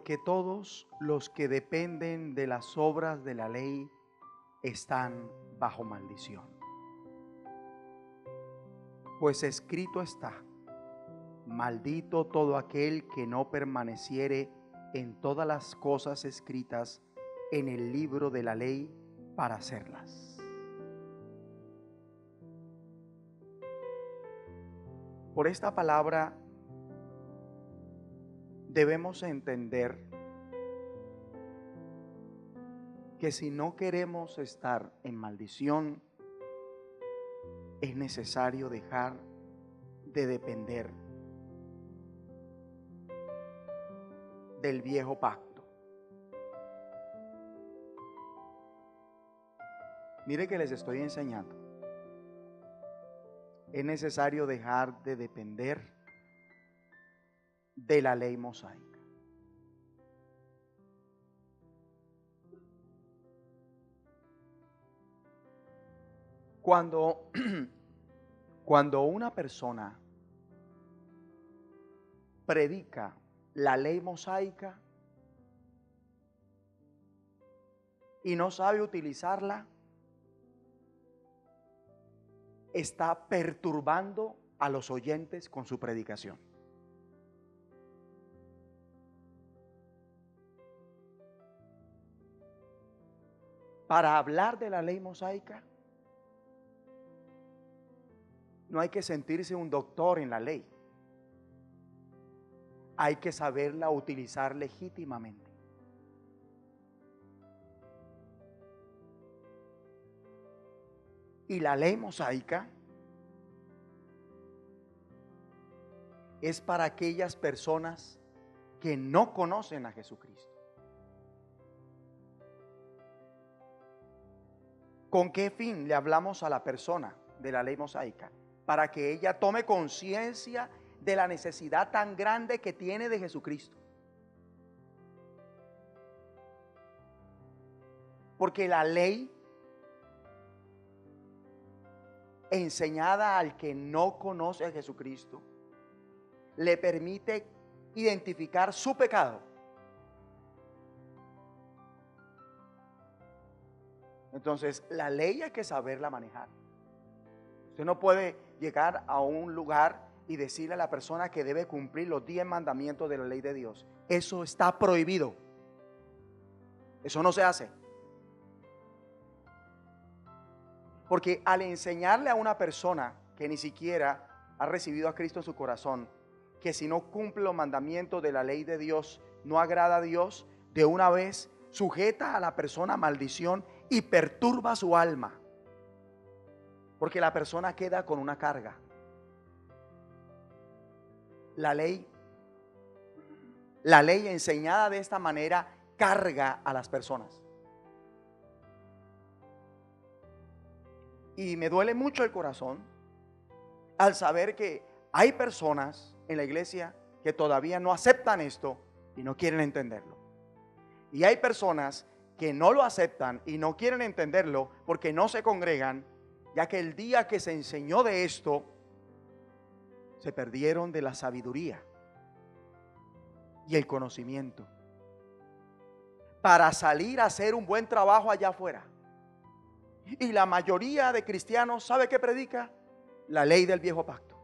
porque todos los que dependen de las obras de la ley están bajo maldición. Pues escrito está: maldito todo aquel que no permaneciere en todas las cosas escritas en el libro de la ley para hacerlas. Por esta palabra debemos entender que si no queremos estar en maldición, es necesario dejar de depender del viejo pacto. Mire que les estoy enseñando. Es necesario dejar de depender de la ley mosaica. Cuando una persona predica la ley mosaica y no sabe utilizarla, está perturbando a los oyentes con su predicación. Para hablar de la ley mosaica, no hay que sentirse un doctor en la ley. Hay que saberla utilizar legítimamente. Y la ley mosaica es para aquellas personas que no conocen a Jesucristo. ¿Con qué fin le hablamos a la persona de la ley mosaica? Para que ella tome conciencia de la necesidad tan grande que tiene de Jesucristo. Porque la ley enseñada al que no conoce a Jesucristo le permite identificar su pecado. Entonces, la ley hay que saberla manejar. Usted no puede llegar a un lugar y decirle a la persona que debe cumplir los 10 mandamientos de la ley de Dios. Eso está prohibido. Eso no se hace. Porque al enseñarle a una persona que ni siquiera ha recibido a Cristo en su corazón, que si no cumple los mandamientos de la ley de Dios, no agrada a Dios, de una vez sujeta a la persona a maldición y perturba su alma. Porque la persona queda con una carga. La ley enseñada de esta manera carga a las personas. Y me duele mucho el corazón al saber que hay personas en la iglesia que todavía no aceptan esto y no quieren entenderlo. Y hay personas que no lo aceptan y no quieren entenderlo porque no se congregan, ya que el día que se enseñó de esto, se perdieron de la sabiduría y el conocimiento para salir a hacer un buen trabajo allá afuera. Y la mayoría de cristianos, ¿sabe qué predica? La ley del viejo pacto.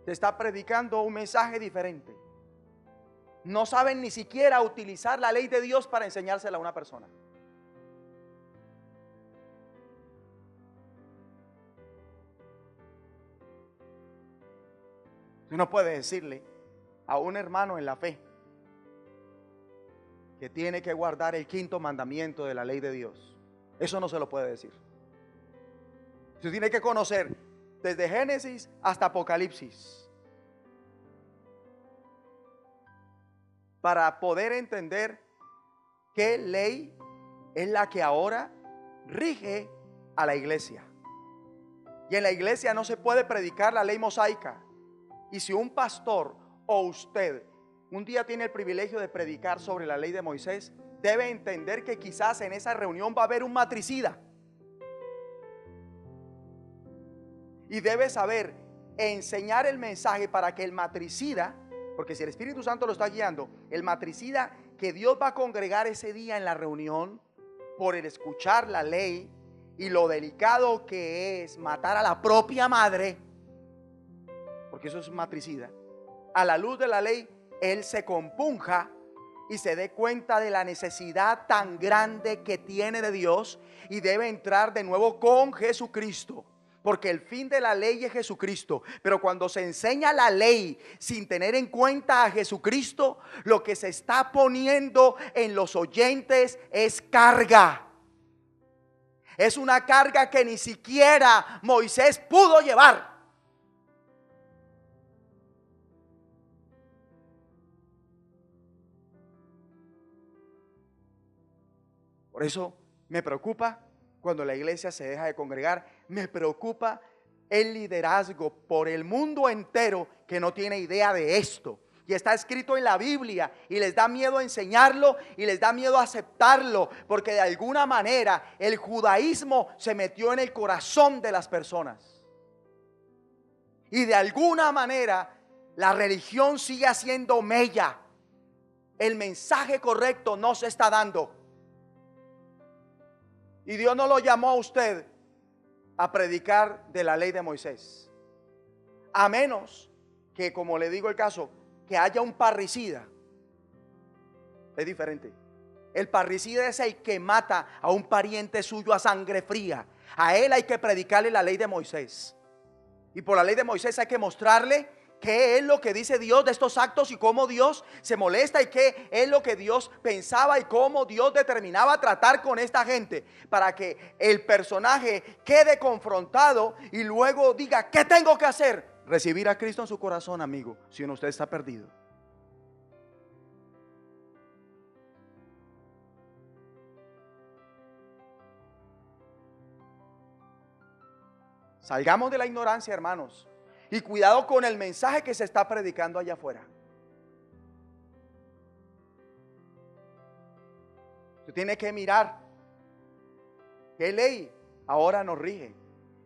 Se está predicando un mensaje diferente. No saben ni siquiera utilizar la ley de Dios para enseñársela a una persona. Usted no puede decirle a un hermano en la fe que tiene que guardar el 5.º mandamiento de la ley de Dios. Eso no se lo puede decir. Usted tiene que conocer desde Génesis hasta Apocalipsis para poder entender qué ley es la que ahora rige a la iglesia. Y en la iglesia no se puede predicar la ley mosaica. Y si un pastor o usted un día tiene el privilegio de predicar sobre la ley de Moisés, debe entender que quizás en esa reunión va a haber un matricida. Y debe saber enseñar el mensaje para que el matricida, porque si el Espíritu Santo lo está guiando, el matricida que Dios va a congregar ese día en la reunión, por el escuchar la ley y lo delicado que es matar a la propia madre, porque eso es un matricida, a la luz de la ley, él se compunja y se dé cuenta de la necesidad tan grande que tiene de Dios y debe entrar de nuevo con Jesucristo. Porque el fin de la ley es Jesucristo. Pero cuando se enseña la ley sin tener en cuenta a Jesucristo, lo que se está poniendo en los oyentes es carga. Es una carga que ni siquiera Moisés pudo llevar. Por eso me preocupa cuando la iglesia se deja de congregar. Me preocupa el liderazgo por el mundo entero que no tiene idea de esto. Y está escrito en la Biblia y les da miedo enseñarlo y les da miedo aceptarlo, porque de alguna manera el judaísmo se metió en el corazón de las personas. Y de alguna manera la religión sigue haciendo mella. El mensaje correcto no se está dando. Y Dios no lo llamó a usted a predicar de la ley de Moisés, a menos que, como le digo el caso, que haya un parricida. Es diferente. El parricida es el que mata a un pariente suyo a sangre fría. A él hay que predicarle la ley de Moisés. Y por la ley de Moisés hay que mostrarle qué es lo que dice Dios de estos actos y cómo Dios se molesta y qué es lo que Dios pensaba y cómo Dios determinaba tratar con esta gente, para que el personaje quede confrontado y luego diga: ¿qué tengo que hacer? Recibir a Cristo en su corazón, amigo, si usted está perdido. Salgamos de la ignorancia, hermanos. Y cuidado con el mensaje que se está predicando allá afuera. Usted tiene que mirar qué ley ahora nos rige.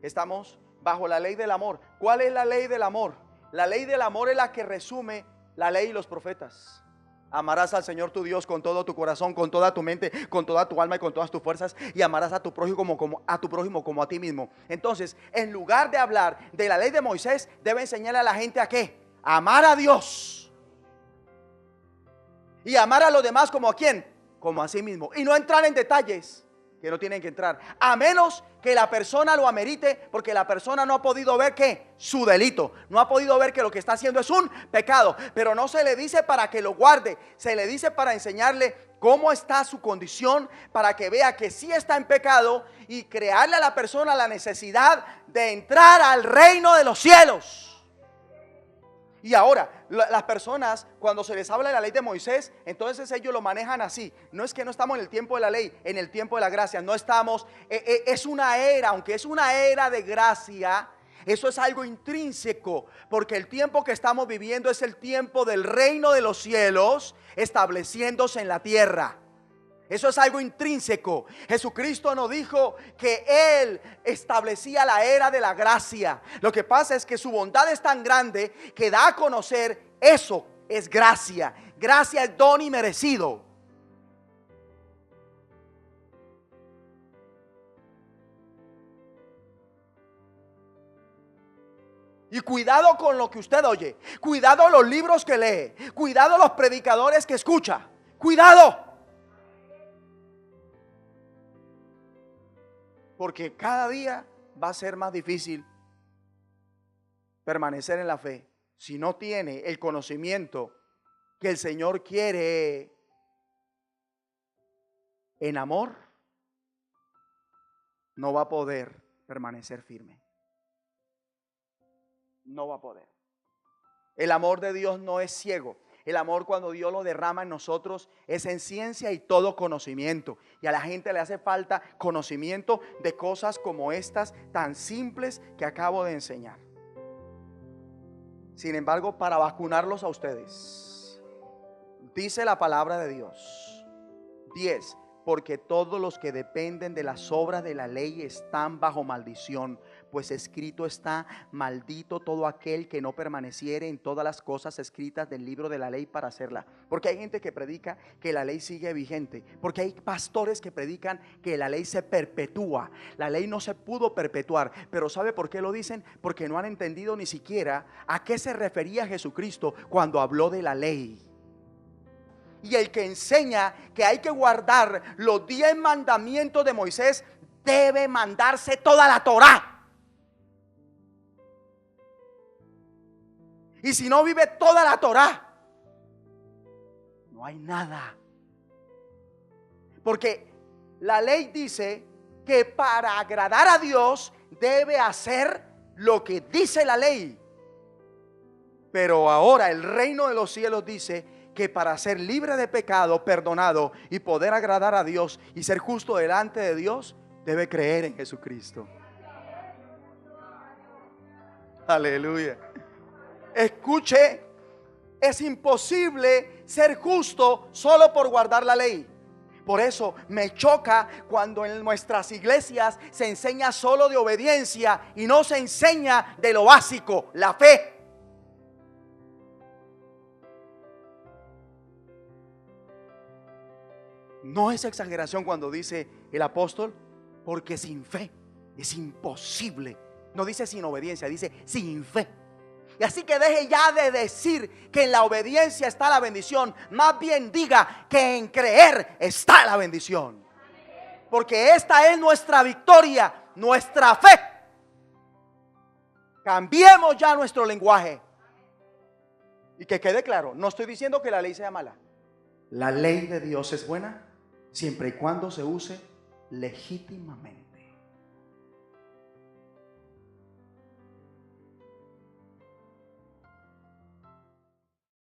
Estamos bajo la ley del amor. ¿Cuál es la ley del amor? La ley del amor es la que resume la ley y los profetas. Amarás al Señor tu Dios con todo tu corazón, con toda tu mente, con toda tu alma y con todas tus fuerzas, y amarás a tu prójimo como a ti mismo. Entonces, en lugar de hablar de la ley de Moisés, debe enseñarle a la gente a qué: a amar a Dios y amar a los demás como a quién, como a sí mismo, y no entrar en detalles que no tienen que entrar, a menos que la persona lo amerite, porque la persona no ha podido ver que su delito, no ha podido ver que lo que está haciendo es un pecado. Pero no se le dice para que lo guarde, se le dice para enseñarle cómo está su condición, para que vea que sí está en pecado y crearle a la persona la necesidad de entrar al reino de los cielos. Y ahora, las personas, cuando se les habla de la ley de Moisés, entonces ellos lo manejan así. No es que no estamos en el tiempo de la ley, en el tiempo de la gracia. No estamos, es una era, aunque es una era de gracia, eso es algo intrínseco, porque el tiempo que estamos viviendo es el tiempo del reino de los cielos estableciéndose en la tierra. Eso es algo intrínseco. Jesucristo nos dijo que Él establecía la era de la gracia. Lo que pasa es que su bondad es tan grande que da a conocer: eso es gracia. Gracia es don inmerecido. Y cuidado con lo que usted oye. Cuidado los libros que lee. Cuidado los predicadores que escucha. Cuidado. Porque cada día va a ser más difícil permanecer en la fe si no tiene el conocimiento que el Señor quiere en amor. No va a poder permanecer firme. No va a poder. El amor de Dios no es ciego. El amor, cuando Dios lo derrama en nosotros, es en ciencia y todo conocimiento. Y a la gente le hace falta conocimiento de cosas como estas tan simples que acabo de enseñar. Sin embargo, para vacunarlos a ustedes, dice la palabra de Dios: 10. porque todos los que dependen de las obras de la ley están bajo maldición, pues escrito está: maldito todo aquel que no permaneciere en todas las cosas escritas del libro de la ley para hacerla. Porque hay gente que predica que la ley sigue vigente, porque hay pastores que predican que la ley se perpetúa. La ley no se pudo perpetuar, pero ¿sabe por qué lo dicen? Porque no han entendido ni siquiera a qué se refería Jesucristo cuando habló de la ley. Y el que enseña que hay que guardar los 10 mandamientos de Moisés debe mandarse toda la Torá. Y si no vive toda la Torá, no hay nada. Porque la ley dice que para agradar a Dios debe hacer lo que dice la ley. Pero ahora el reino de los cielos dice que para ser libre de pecado, perdonado y poder agradar a Dios y ser justo delante de Dios, debe creer en Jesucristo. Aleluya. Escuche, es imposible ser justo solo por guardar la ley. Por eso me choca cuando en nuestras iglesias se enseña solo de obediencia y no se enseña de lo básico, la fe. No es exageración cuando dice el apóstol, porque sin fe es imposible. No dice sin obediencia, dice sin fe. Y así que deje ya de decir que en la obediencia está la bendición. Más bien diga que en creer está la bendición. Porque esta es nuestra victoria, nuestra fe. Cambiemos ya nuestro lenguaje. Y que quede claro, no estoy diciendo que la ley sea mala. La ley de Dios es buena siempre y cuando se use legítimamente.